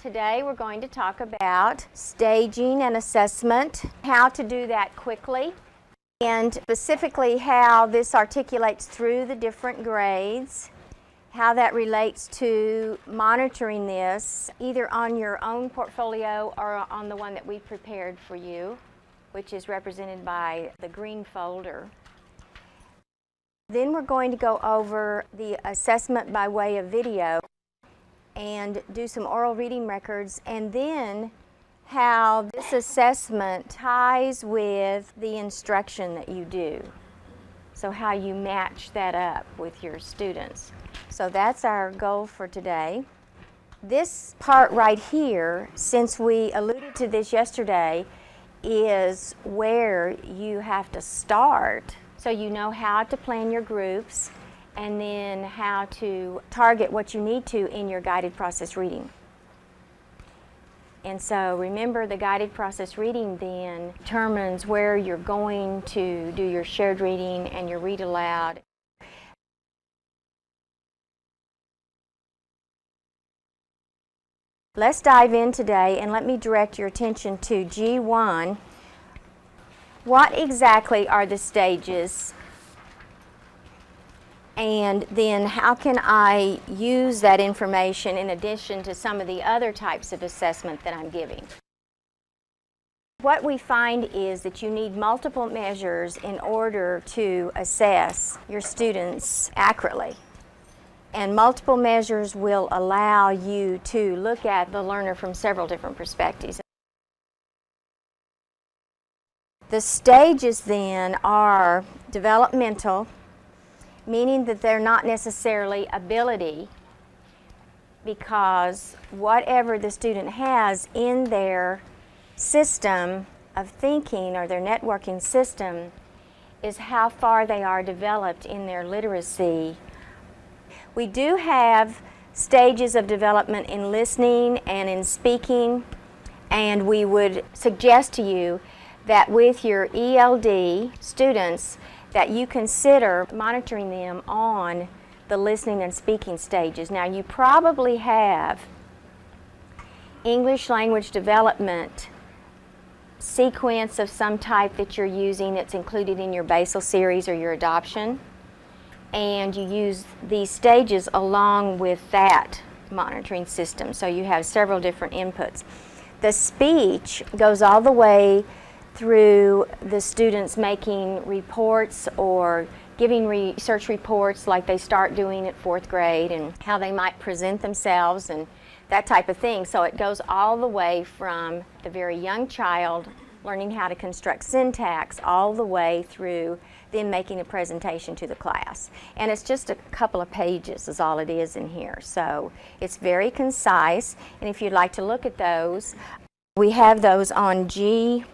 Today we're going to talk about staging and assessment, how to do that quickly, and specifically how this articulates through the different grades, how that relates to monitoring this either on your own portfolio or on the one that we prepared for you, which is represented by the green folder. Then we're going to go over the assessment by way of video and do some oral reading records, and then how this assessment ties with the instruction that you do. So how you match that up with your students. So that's our goal for today. This part right here, since we alluded to this yesterday, is where you have to start. So you know how to plan your groups and then how to target what you need to in your guided process reading. And so remember, the guided process reading then determines where you're going to do your shared reading and your read aloud. Let's dive in today, and let me direct your attention to G1. What exactly are the stages? And then how can I use that information in addition to some of the other types of assessment that I'm giving? What we find is that you need multiple measures in order to assess your students accurately. And multiple measures will allow you to look at the learner from several different perspectives. The stages then are developmental, meaning that they're not necessarily ability, because whatever the student has in their system of thinking or their networking system is how far they are developed in their literacy. We do have stages of development in listening and in speaking, and we would suggest to you that with your ELD students that you consider monitoring them on the listening and speaking stages. Now, you probably have English language development sequence of some type that you're using that's included in your basal series or your adoption, and you use these stages along with that monitoring system. So you have several different inputs. The speech goes all the way through the students making reports or giving research reports like they start doing at 4th grade, and how they might present themselves and that type of thing. So it goes all the way from the very young child learning how to construct syntax all the way through them making a presentation to the class. And it's just a couple of pages is all it is in here. So it's very concise, and if you'd like to look at those, we have those on G26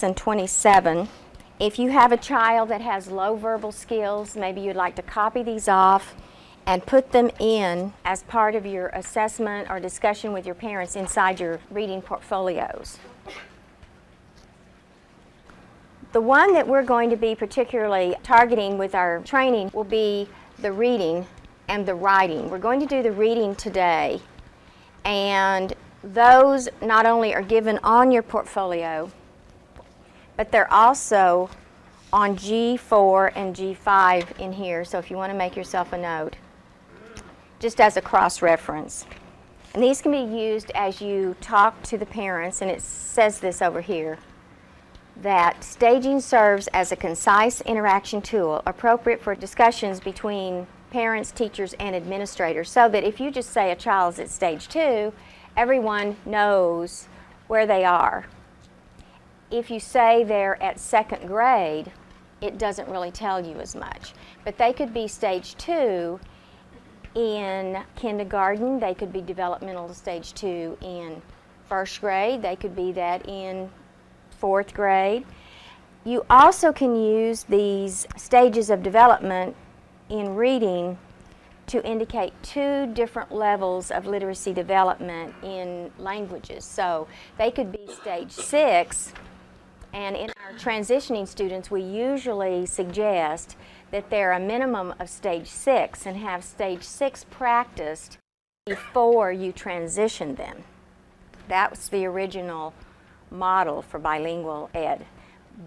and 27. If you have a child that has low verbal skills, maybe you'd like to copy these off and put them in as part of your assessment or discussion with your parents inside your reading portfolios. The one that we're going to be particularly targeting with our training will be the reading and the writing. We're going to do the reading today, and those not only are given on your portfolio, but they're also on G4 and G5 in here, so if you want to make yourself a note, just as a cross-reference. And these can be used as you talk to the parents, and it says this over here, that staging serves as a concise interaction tool appropriate for discussions between parents, teachers, and administrators, so that if you just say a child's at stage 2, everyone knows where they are. If you say they're at 2nd grade, it doesn't really tell you as much. But they could be stage 2 in kindergarten, they could be developmental to stage 2 in 1st grade, they could be that in 4th grade. You also can use these stages of development in reading to indicate 2 different levels of literacy development in languages. So they could be stage 6, and in our transitioning students, we usually suggest that they're a minimum of stage 6 and have stage 6 practiced before you transition them. That was the original model for bilingual ed.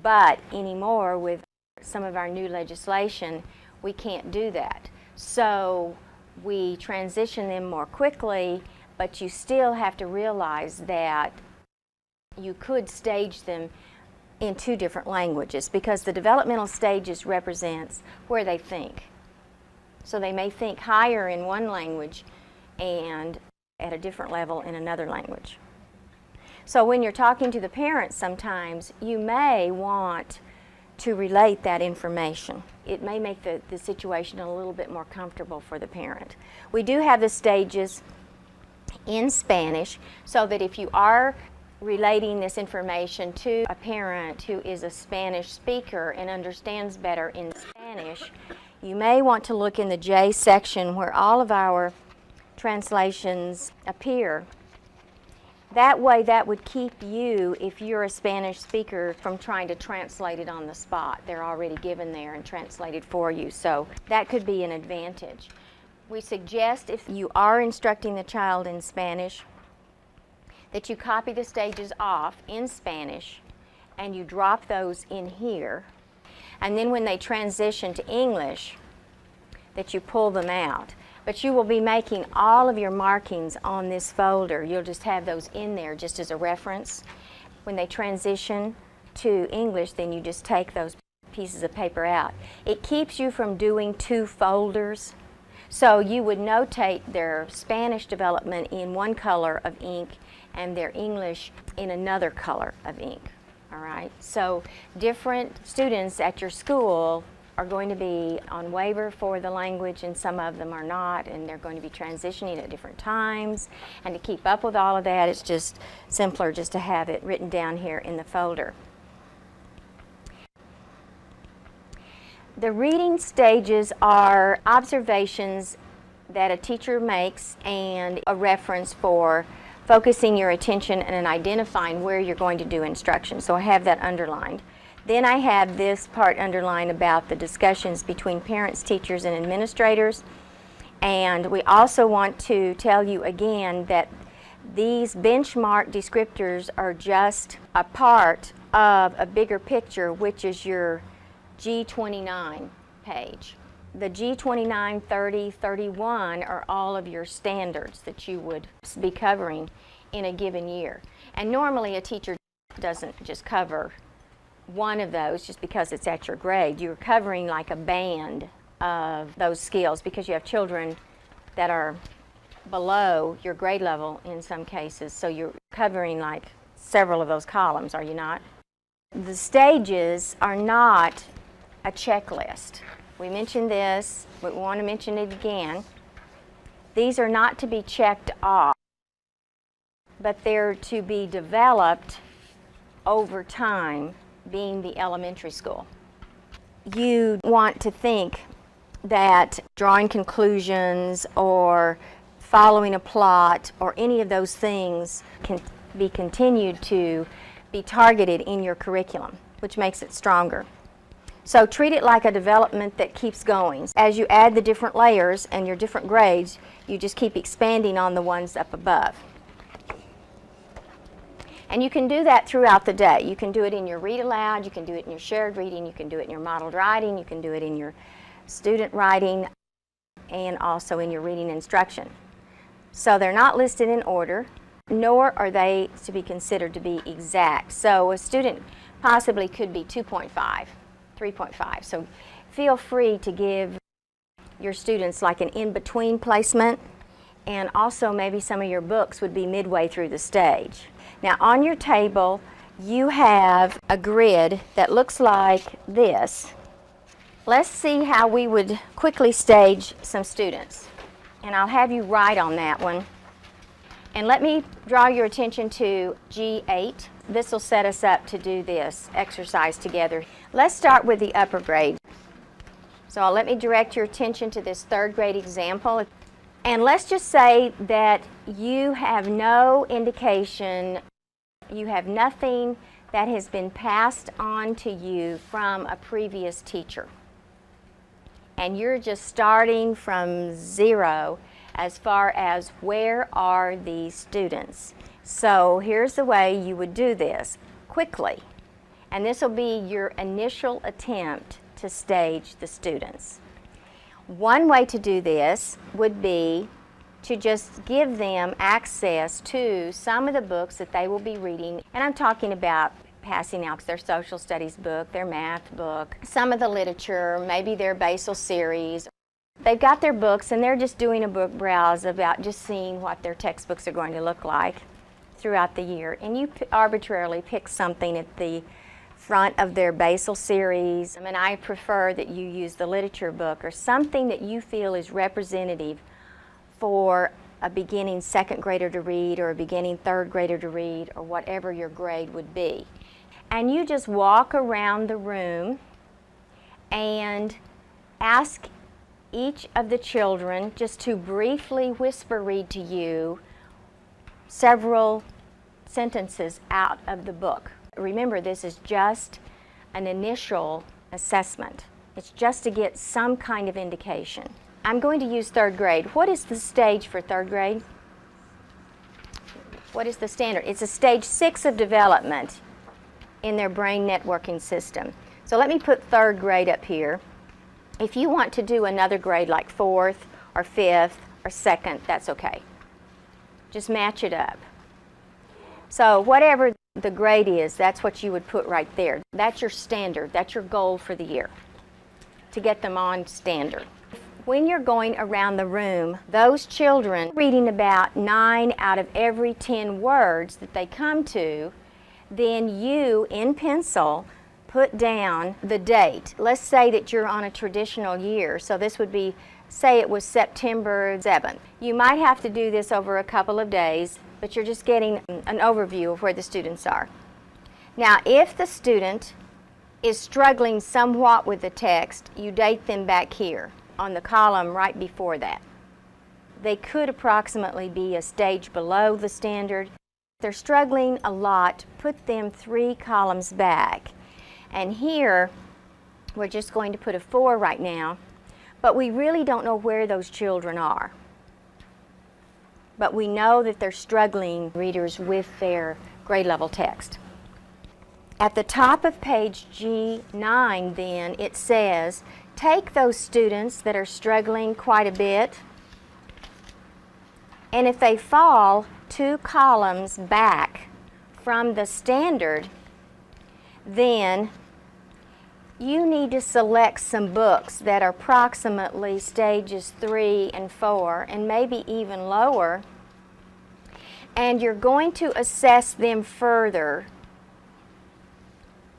But anymore, with some of our new legislation, we can't do that. So we transition them more quickly, but you still have to realize that you could stage them in two different languages, because the developmental stages represents where they think. So they may think higher in one language and at a different level in another language. So when you're talking to the parents, sometimes you may want to relate that information. It may make the situation a little bit more comfortable for the parent. We do have the stages in Spanish, so that if you are relating this information to a parent who is a Spanish speaker and understands better in Spanish, you may want to look in the J section where all of our translations appear. That way, that would keep you, if you're a Spanish speaker, from trying to translate it on the spot. They're already given there and translated for you, so that could be an advantage. We suggest, if you are instructing the child in Spanish, that you copy the stages off in Spanish and you drop those in here, and then when they transition to English, that you pull them out. But you will be making all of your markings on this folder. You'll just have those in there just as a reference. When they transition to English, then you just take those pieces of paper out. It keeps you from doing two folders. So you would notate their Spanish development in one color of ink and their English in another color of ink. All right? So different students at your school are going to be on waiver for the language, and some of them are not, and they're going to be transitioning at different times. And to keep up with all of that, it's just simpler just to have it written down here in the folder. The reading stages are observations that a teacher makes and a reference for focusing your attention and identifying where you're going to do instruction. So I have that underlined. Then I have this part underlined about the discussions between parents, teachers, and administrators. And we also want to tell you again that these benchmark descriptors are just a part of a bigger picture, which is your G29 page. The G29, 30, 31 are all of your standards that you would be covering in a given year. And normally a teacher doesn't just cover one of those just because it's at your grade. You're covering like a band of those skills because you have children that are below your grade level in some cases, so you're covering like several of those columns, are you not? The stages are not a checklist. We mentioned this, but we want to mention it again. These are not to be checked off, but they're to be developed over time, being the elementary school. You want to think that drawing conclusions or following a plot or any of those things can be continued to be targeted in your curriculum, which makes it stronger. So treat it like a development that keeps going. As you add the different layers and your different grades, you just keep expanding on the ones up above. And you can do that throughout the day. You can do it in your read aloud, you can do it in your shared reading, you can do it in your modeled writing, you can do it in your student writing, and also in your reading instruction. So they're not listed in order, nor are they to be considered to be exact. So a student possibly could be 2.5, 3.5. So feel free to give your students like an in-between placement, and also maybe some of your books would be midway through the stage. Now on your table you have a grid that looks like this. Let's see how we would quickly stage some students. And I'll have you write on that one. And let me draw your attention to G8. This will set us up to do this exercise together. Let's start with the upper grade. So let me direct your attention to this third grade example. And let's just say that you have no indication, you have nothing that has been passed on to you from a previous teacher. And you're just starting from zero as far as where are these students. So here's the way you would do this quickly. And this will be your initial attempt to stage the students. One way to do this would be to just give them access to some of the books that they will be reading. And I'm talking about passing out their social studies book, their math book, some of the literature, maybe their Basel series. They've got their books and they're just doing a book browse about just seeing what their textbooks are going to look like throughout the year. And you arbitrarily pick something at the front of their Basel series. And I prefer that you use the literature book or something that you feel is representative for a beginning second grader to read or a beginning third grader to read or whatever your grade would be. And you just walk around the room and ask each of the children just to briefly whisper read to you several sentences out of the book. Remember, this is just an initial assessment. It's just to get some kind of indication. I'm going to use third grade. What is the stage for third grade? What is the standard? It's a stage 6 of development in their brain networking system. So let me put third grade up here. If you want to do another grade like 4th or 5th or 2nd, that's okay. Just match it up. So whatever the grade is, that's what you would put right there. That's your standard. That's your goal for the year, to get them on standard. When you're going around the room, those children reading about 9 out of every 10 words that they come to, then you, in pencil, put down the date. Let's say that you're on a traditional year, so this would be, say it was September 7th. You might have to do this over a couple of days, but you're just getting an overview of where the students are. Now, if the student is struggling somewhat with the text, you date them back here on the column right before that. They could approximately be a stage below the standard. If they're struggling a lot, put them 3 columns back. And here, we're just going to put a 4 right now, but we really don't know where those children are. But we know that they're struggling readers with their grade level text. At the top of page G9 then, it says, take those students that are struggling quite a bit, and if they fall 2 columns back from the standard, then you need to select some books that are approximately stages 3 and 4 and maybe even lower, and you're going to assess them further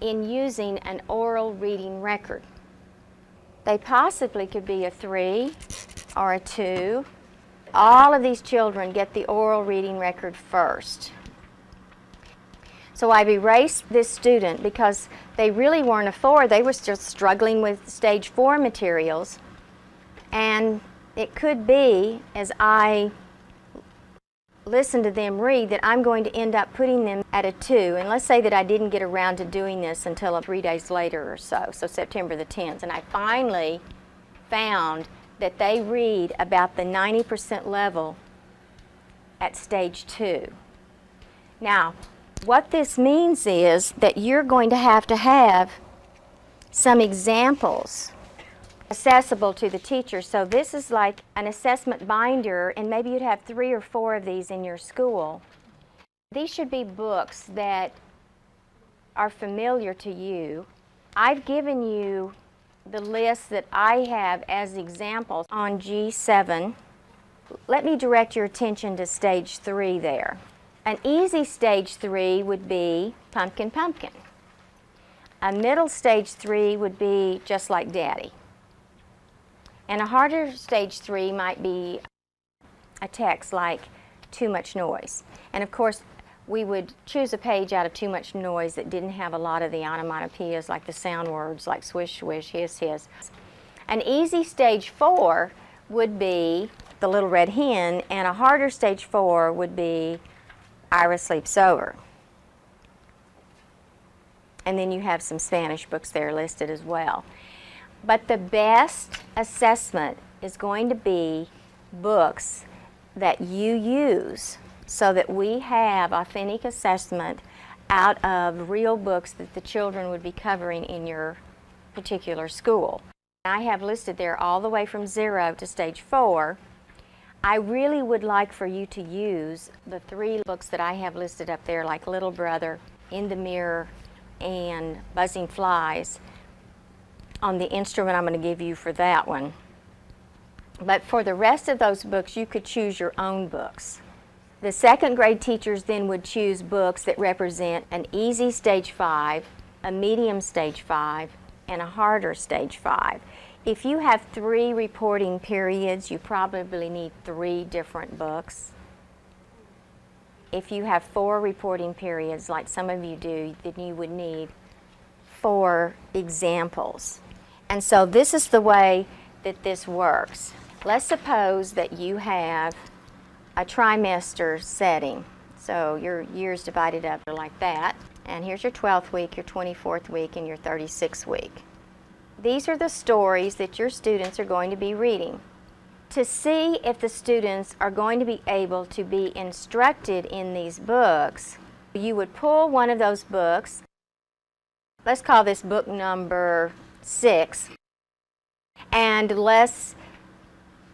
in using an oral reading record. They possibly could be a 3 or a 2. All of these children get the oral reading record first. So I've erased this student because they really weren't a 4. They were still struggling with stage 4 materials. And it could be, as I listen to them read, that I'm going to end up putting them at a 2. And let's say that I didn't get around to doing this until 3 days later or so September the 10th. And I finally found that they read about the 90% level at stage 2. Now, what this means is that you're going to have some examples accessible to the teacher. So this is like an assessment binder, and maybe you'd have 3 or 4 of these in your school. These should be books that are familiar to you. I've given you the list that I have as examples on G7. Let me direct your attention to stage 3 there. An easy stage 3 would be Pumpkin Pumpkin. A middle stage 3 would be Just Like Daddy. And a harder stage 3 might be a text like Too Much Noise. And of course, we would choose a page out of Too Much Noise that didn't have a lot of the onomatopoeias, like the sound words like swish, swish, hiss, hiss. An easy stage 4 would be The Little Red Hen, and a harder stage 4 would be Ira Sleeps Over. And then you have some Spanish books there listed as well. But the best assessment is going to be books that you use so that we have authentic assessment out of real books that the children would be covering in your particular school. I have listed there all the way from 0 to stage 4. I really would like for you to use the 3 books that I have listed up there, like Little Brother, In the Mirror, and Buzzing Flies, on the instrument I'm going to give you for that one. But for the rest of those books, you could choose your own books. The second grade teachers then would choose books that represent an easy stage 5, a medium stage 5, and a harder stage 5. If you have 3 reporting periods, you probably need 3 different books. If you have 4 reporting periods, like some of you do, then you would need 4 examples. And so this is the way that this works. Let's suppose that you have a trimester setting. So your years divided up like that. And here's your 12th week, your 24th week, and your 36th week. These are the stories that your students are going to be reading. To see if the students are going to be able to be instructed in these books, you would pull one of those books. Let's call this book number 6. And let's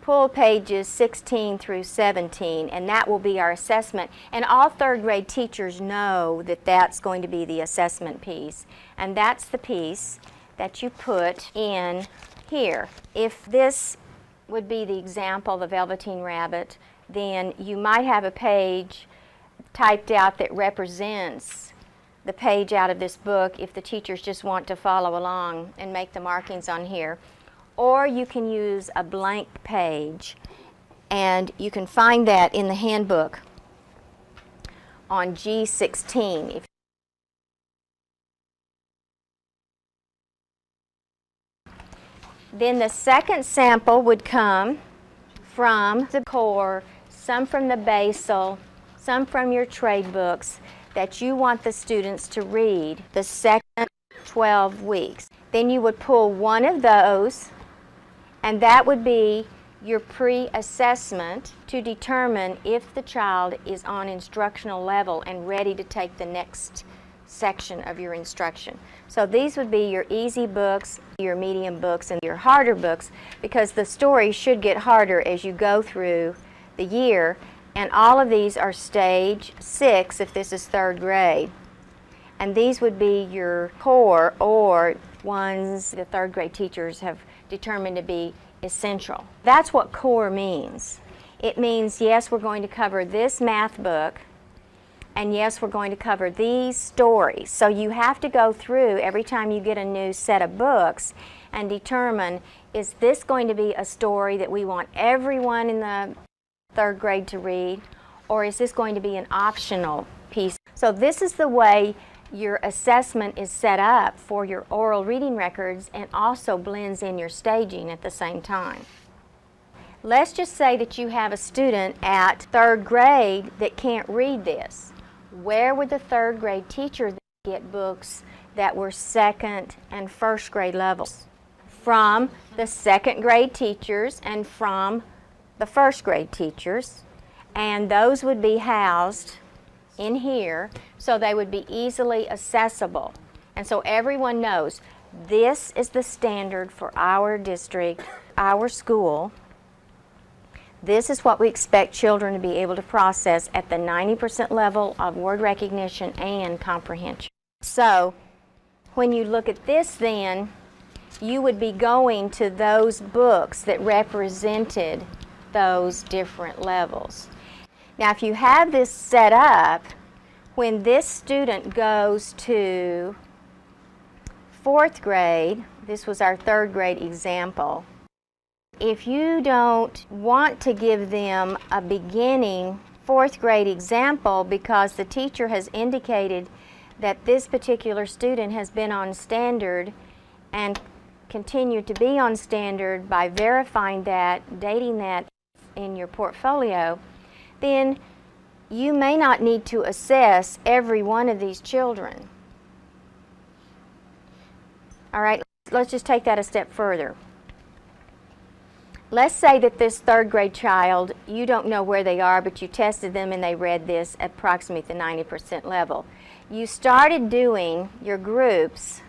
pull pages 16 through 17, and that will be our assessment. And all 3rd grade teachers know that that's going to be the assessment piece. And that's the piece that you put in here. If this would be the example, the Velveteen Rabbit, then you might have a page typed out that represents the page out of this book if the teachers just want to follow along and make the markings on here. Or you can use a blank page, and you can find that in the handbook on G16. Then the second sample would come from the core, some from the basal, some from your trade books that you want the students to read the second 12 weeks. Then you would pull one of those, and that would be your pre-assessment to determine if the child is on instructional level and ready to take the next section of your instruction. So these would be your easy books, your medium books, and your harder books, because the story should get harder as you go through the year, and all of these are stage 6 if this is 3rd grade. And these would be your core, or ones the 3rd grade teachers have determined to be essential. That's what core means. It means, yes, we're going to cover this math book, and yes, we're going to cover these stories. So you have to go through every time you get a new set of books and determine, is this going to be a story that we want everyone in the 3rd grade to read, or is this going to be an optional piece? So this is the way your assessment is set up for your oral reading records, and also blends in your staging at the same time. Let's just say that you have a student at 3rd grade that can't read this. Where would the 3rd grade teacher get books that were 2nd and 1st grade levels? From the 2nd grade teachers and from the 1st grade teachers, and those would be housed in here, so they would be easily accessible. And so everyone knows this is the standard for our district, our school. This is what we expect children to be able to process at the 90% level of word recognition and comprehension. So when you look at this, then you would be going to those books that represented those different levels. Now, if you have this set up, when this student goes to 4th grade, this was our 3rd grade example, if you don't want to give them a beginning 4th grade example because the teacher has indicated that this particular student has been on standard and continued to be on standard by verifying that, dating that in your portfolio, then you may not need to assess every one of these children. All right, let's just take that a step further. let's say that this third grade child, you don't know where they are, but you tested them and they read this at approximately the 90% level. You started doing your groups,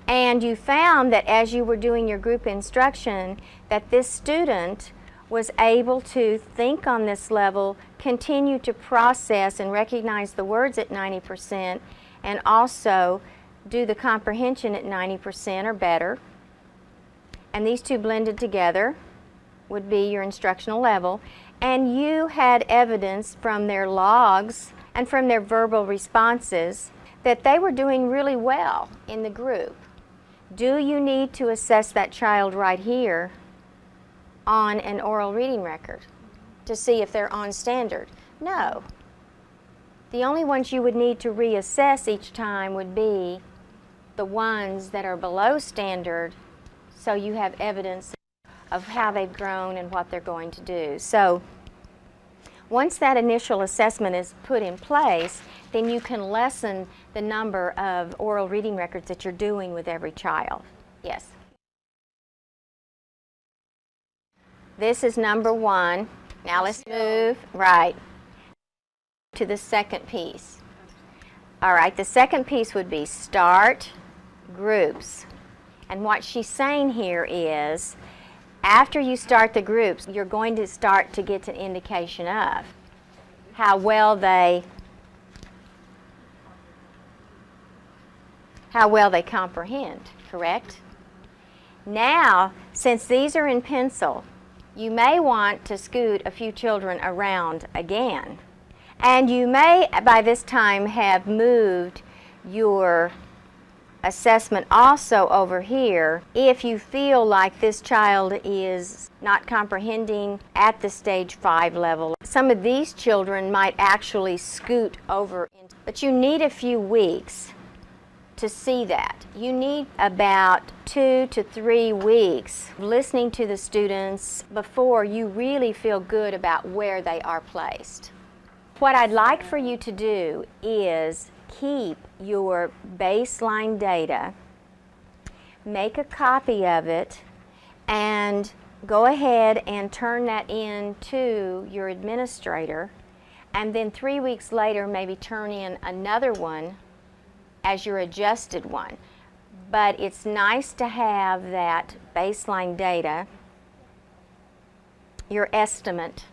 and you found that as you were doing your group instruction, that this student was able to think on this level, continue to process and recognize the words at 90%, and also do the comprehension at 90% or better. And these two blended together would be your instructional level. And you had evidence from their logs and from their verbal responses that they were doing really well in the group. Do you need to assess that child right here on an oral reading record to see if they're on standard? No. The only ones you would need to reassess each time would be the ones that are below standard, so you have evidence of how they've grown and what they're going to do. So once that initial assessment is put in place, then you can lessen the number of oral reading records that you're doing with every child. Yes? This is number one. Now let's move, right, to the second piece. All right, the second piece would be start groups. And what she's saying here is, after you start the groups, you're going to start to get an indication of how well they comprehend, correct? Now, since these are in pencil, you may want to scoot a few children around again. And you may, by this time, have moved your assessment also over here if you feel like this child is not comprehending at the stage 5 level. Some of these children might actually scoot over, but you need a few weeks to see that. You need about 2 to 3 weeks listening to the students before you really feel good about where they are placed. What I'd like for you to do is keep your baseline data, make a copy of it, and go ahead and turn that in to your administrator, and then 3 weeks later maybe turn in another one as your adjusted one. But it's nice to have that baseline data, your estimate,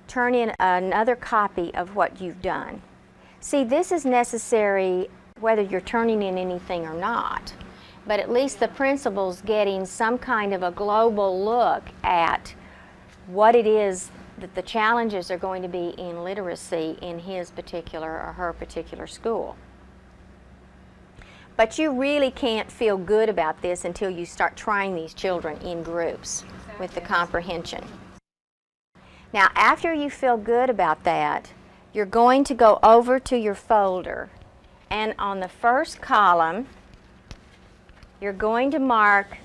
turn in another copy of what you've done. See, this is necessary whether you're turning in anything or not, but at least the principal's getting some kind of a global look at what it is that the challenges are going to be in literacy in his particular or her particular school. But you really can't feel good about this until you start trying these children in groups with the comprehension. Now, after you feel good about that, you're going to go over to your folder, and on the first column, you're going to mark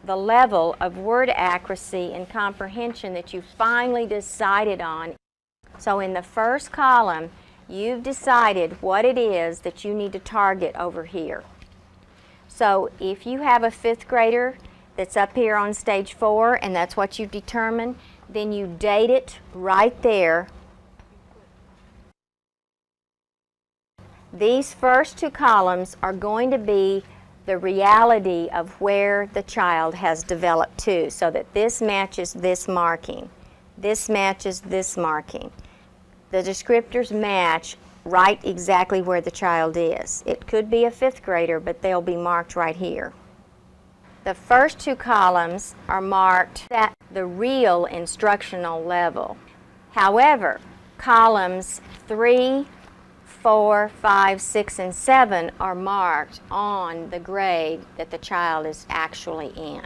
the level of word accuracy and comprehension that you finally decided on. So in the first column, you've decided what it is that you need to target over here. So if you have a 5th grader that's up here on stage 4 and that's what you've determined, then you date it right there. These first 2 columns are going to be the reality of where the child has developed to, so that this matches this marking, this matches this marking. The descriptors match right exactly where the child is. It could be a 5th grader, but they'll be marked right here. The first 2 columns are marked at the real instructional level. However, columns 3, 4, 5, 6, and 7 are marked on the grade that the child is actually in.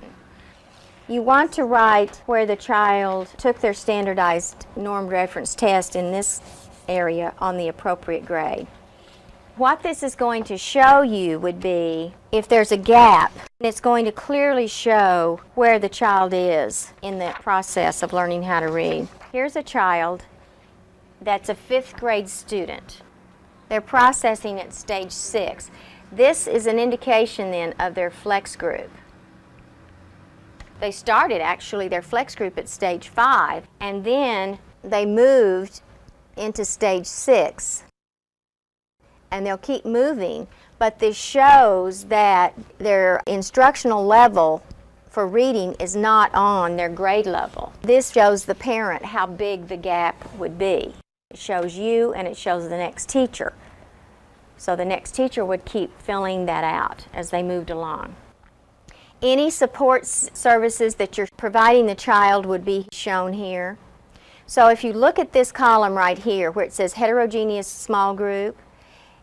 You want to write where the child took their standardized norm reference test in this area on the appropriate grade. What this is going to show you would be if there's a gap, it's going to clearly show where the child is in the process of learning how to read. Here's a child that's a 5th grade student. They're processing at stage 6. This is an indication then of their flex group. They started actually their flex group at stage 5, and then they moved into stage 6. And they'll keep moving, but this shows that their instructional level for reading is not on their grade level. This shows the parent how big the gap would be. It shows you and it shows the next teacher. So the next teacher would keep filling that out as they moved along. Any support services that you're providing the child would be shown here. So if you look at this column right here where it says heterogeneous small group,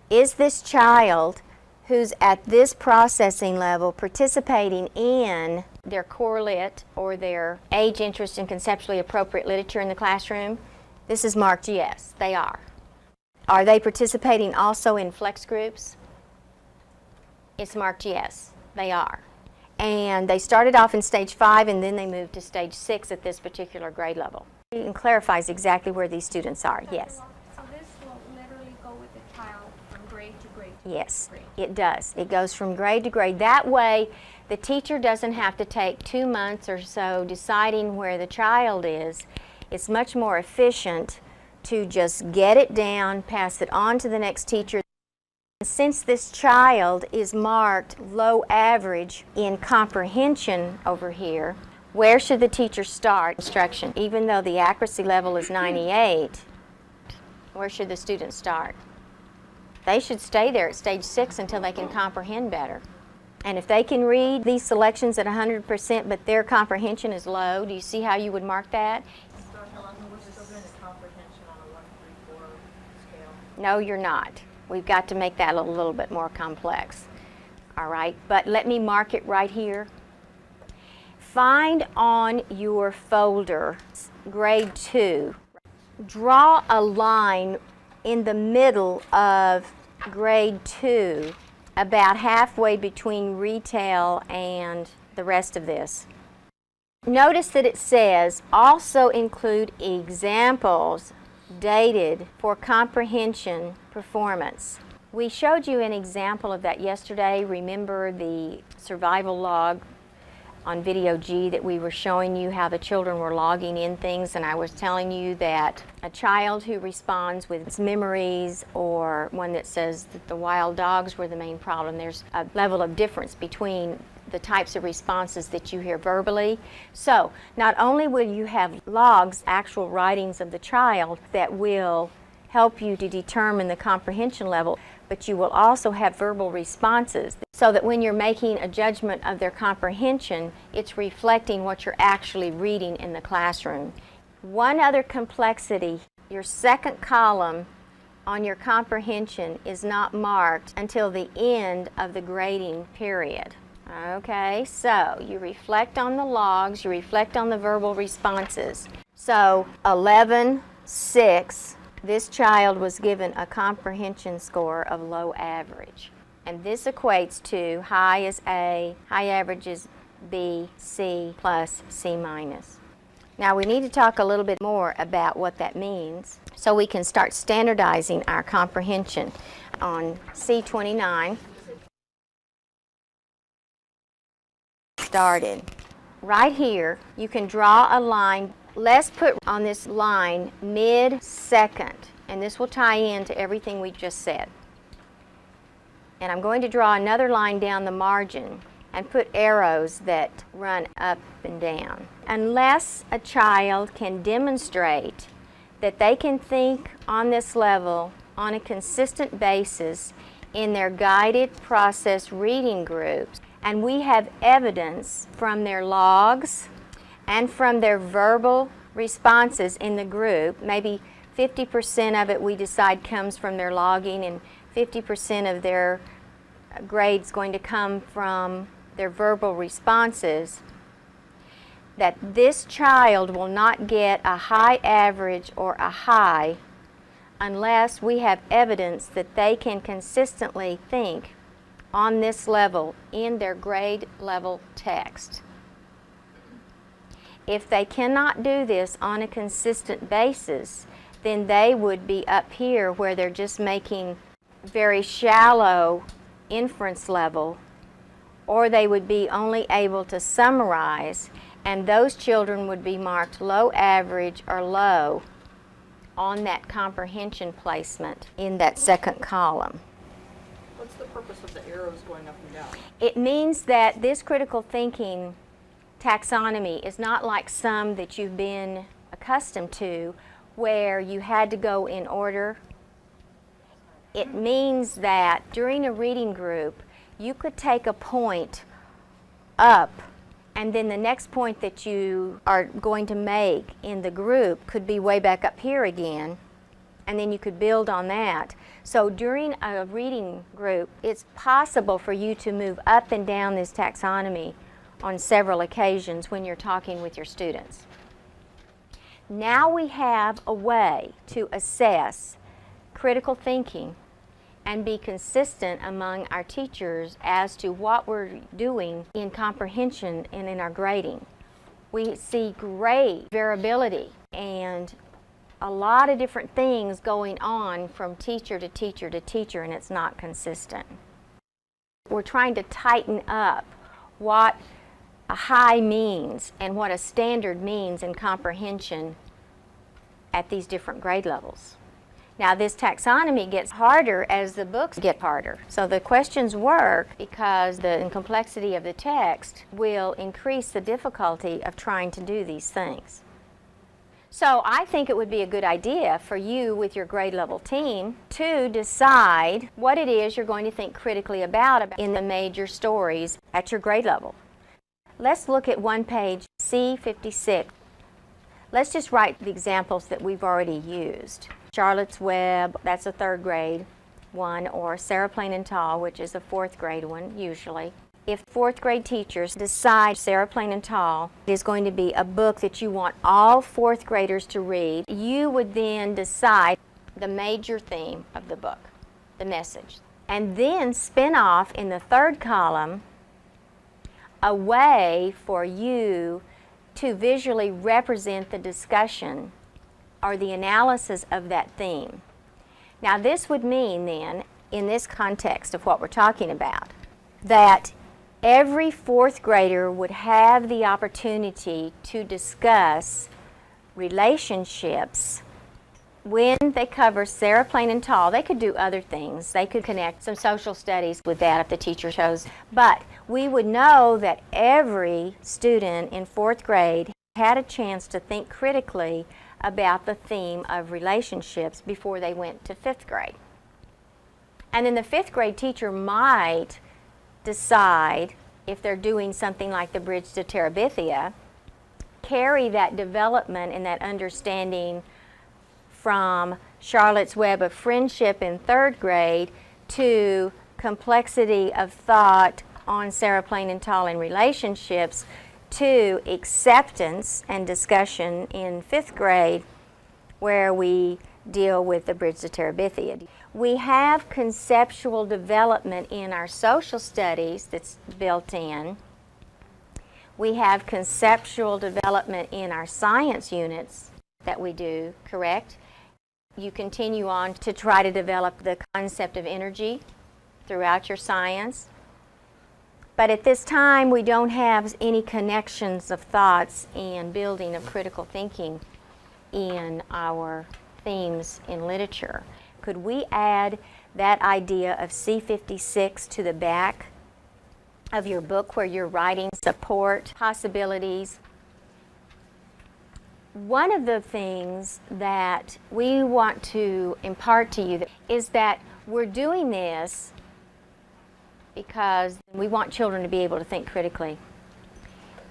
is this child who's at this processing level participating in their core lit or their age, interest, and conceptually appropriate literature in the classroom? This is marked yes, they are. Are they participating also in flex groups? It's marked yes, they are. And they started off in stage 5 and then they moved to stage 6 at this particular grade level. It clarifies exactly where these students are, yes. So this will literally go with the child from grade to grade to Yes, grade. it does. It goes from grade to grade. That way, the teacher doesn't have to take 2 months or so deciding where the child is. It's much more efficient to just get it down, pass it on to the next teacher. Since this child is marked low average in comprehension over here, where should the teacher start instruction? Even though the accuracy level is 98, where should the student start? They should stay there at stage 6 until they can comprehend better. And if they can read these selections at 100%, but their comprehension is low, do you see how you would mark that? We're still doing the comprehension on a 1, 3, 4 scale. No, you're not. We've got to make that a little bit more complex. All right, but let me mark it right here. Find on your folder, grade 2, draw a line in the middle of grade 2, about halfway between retail and the rest of this. Notice that it says, also include examples dated for comprehension performance. We showed you an example of that yesterday. Remember the survival log on video G that we were showing you how the children were logging in things, and I was telling you that a child who responds with its memories or one that says that the wild dogs were the main problem, there's a level of difference between the types of responses that you hear verbally. So not only will you have logs, actual writings of the child that will help you to determine the comprehension level, but you will also have verbal responses so that when you're making a judgment of their comprehension, it's reflecting what you're actually reading in the classroom. One other complexity, your second column on your comprehension is not marked until the end of the grading period. Okay, so you reflect on the logs, you reflect on the verbal responses. So 11-6, this child was given a comprehension score of low average. And this equates to high is A, high average is B, C plus C minus. Now we need to talk a little bit more about what that means so we can start standardizing our comprehension. On C29, started. Right here, you can draw a line. Let's put on this line mid-second, and this will tie into everything we just said. And I'm going to draw another line down the margin and put arrows that run up and down. Unless a child can demonstrate that they can think on this level on a consistent basis in their guided process reading groups, and we have evidence from their logs and from their verbal responses in the group, maybe 50% of it we decide comes from their logging and 50% of their grades going to come from their verbal responses, that this child will not get a high average or a high unless we have evidence that they can consistently think on this level in their grade level text. If they cannot do this on a consistent basis, then they would be up here where they're just making very shallow inference level, or they would be only able to summarize And those children would be marked low, average, or low on that comprehension placement in that second column. What's the purpose of the arrows going up and down? It means that this critical thinking taxonomy is not like some that you've been accustomed to, where you had to go in order. It means that during a reading group, you could take a point up, and then the next point that you are going to make in the group could be way back up here again, and then you could build on that. So during a reading group, it's possible for you to move up and down this taxonomy on several occasions when you're talking with your students. Now we have a way to assess critical thinking and be consistent among our teachers as to what we're doing in comprehension and in our grading. We see great variability and a lot of different things going on from teacher to teacher to teacher, and it's not consistent. We're trying to tighten up what a high means and what a standard means in comprehension at these different grade levels. Now, this taxonomy gets harder as the books get harder. So the questions work because the complexity of the text will increase the difficulty of trying to do these things. So I think it would be a good idea for you with your grade level team to decide what it is you're going to think critically about in the major stories at your grade level. Let's look at one page, C56. Let's just write the examples that we've already used. Charlotte's Web, that's a third grade one, or Sarah Plain and Tall, which is a fourth grade one usually. If fourth grade teachers decide Sarah Plain and Tall is going to be a book that you want all fourth graders to read, you would then decide the major theme of the book, the message, and then spin off in the third column a way for you to visually represent the discussion or the analysis of that theme. Now, this would mean then, in this context of what we're talking about, that every fourth grader would have the opportunity to discuss relationships when they cover Sarah Plain and Tall. They could do other things. They could connect some social studies with that if the teacher chose. But we would know that every student in fourth grade had a chance to think critically about the theme of relationships before they went to fifth grade. And then the fifth grade teacher might decide, if they're doing something like the Bridge to Terabithia, carry that development and that understanding from Charlotte's Web of Friendship in third grade to complexity of thought on Sarah Plain and Tall in relationships to acceptance and discussion in fifth grade, where we deal with the Bridge to Terabithia. We have conceptual development in our social studies that's built in. We have conceptual development in our science units that we do, correct? You continue on to try to develop the concept of energy throughout your science. But at this time, we don't have any connections of thoughts and building of critical thinking in our themes in literature. Could we add that idea of C56 to the back of your book where you're writing support possibilities? One of the things that we want to impart to you is that we're doing this because we want children to be able to think critically.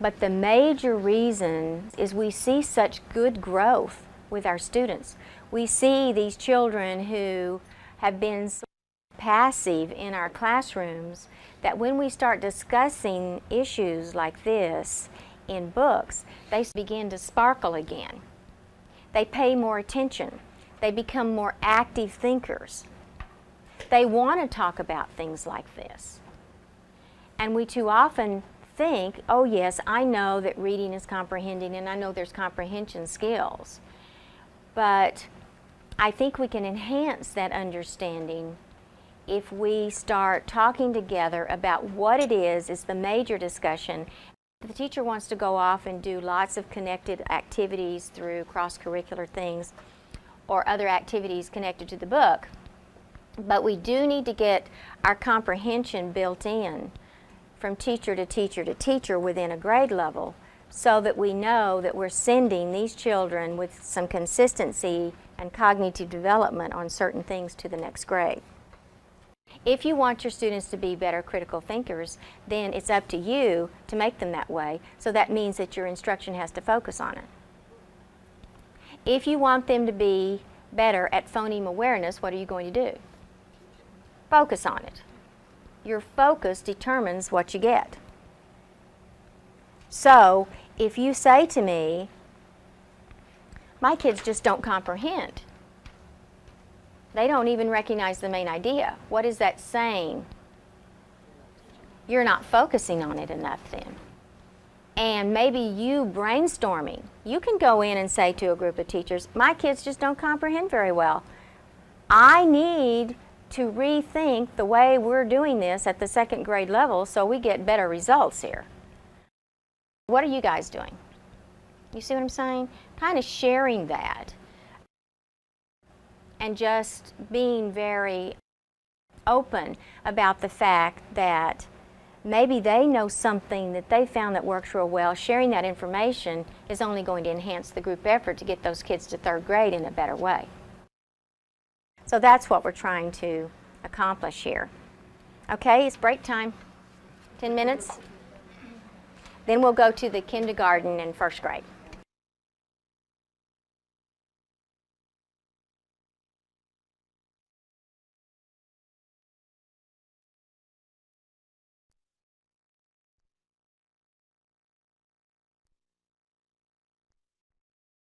But the major reason is we see such good growth with our students. We see these children who have been so passive in our classrooms that when we start discussing issues like this in books, they begin to sparkle again. They pay more attention. They become more active thinkers. They want to talk about things like this. And we too often think, oh yes, I know that reading is comprehending and I know there's comprehension skills. But I think we can enhance that understanding if we start talking together about what it is the major discussion The teacher wants to go off and do lots of connected activities through cross-curricular things or other activities connected to the book. But we do need to get our comprehension built in from teacher to teacher to teacher within a grade level so that we know that we're sending these children with some consistency and cognitive development on certain things to the next grade. If you want your students to be better critical thinkers, then it's up to you to make them that way, so that means that your instruction has to focus on it. If you want them to be better at phoneme awareness, what are you going to do? Focus on it. Your focus determines what you get. So, if you say to me, my kids just don't comprehend. They don't even recognize the main idea. What is that saying? You're not focusing on it enough then. And maybe you brainstorming. You can go in and say to a group of teachers, my kids just don't comprehend very well. I need to rethink the way we're doing this at the second grade level so we get better results here. What are you guys doing? You see what I'm saying? Kind of sharing that. And just being very open about the fact that maybe they know something that they found that works real well. Sharing that information is only going to enhance the group effort to get those kids to third grade in a better way. So that's what we're trying to accomplish here. Okay, it's break time. 10 minutes. Then we'll go to the kindergarten and first grade.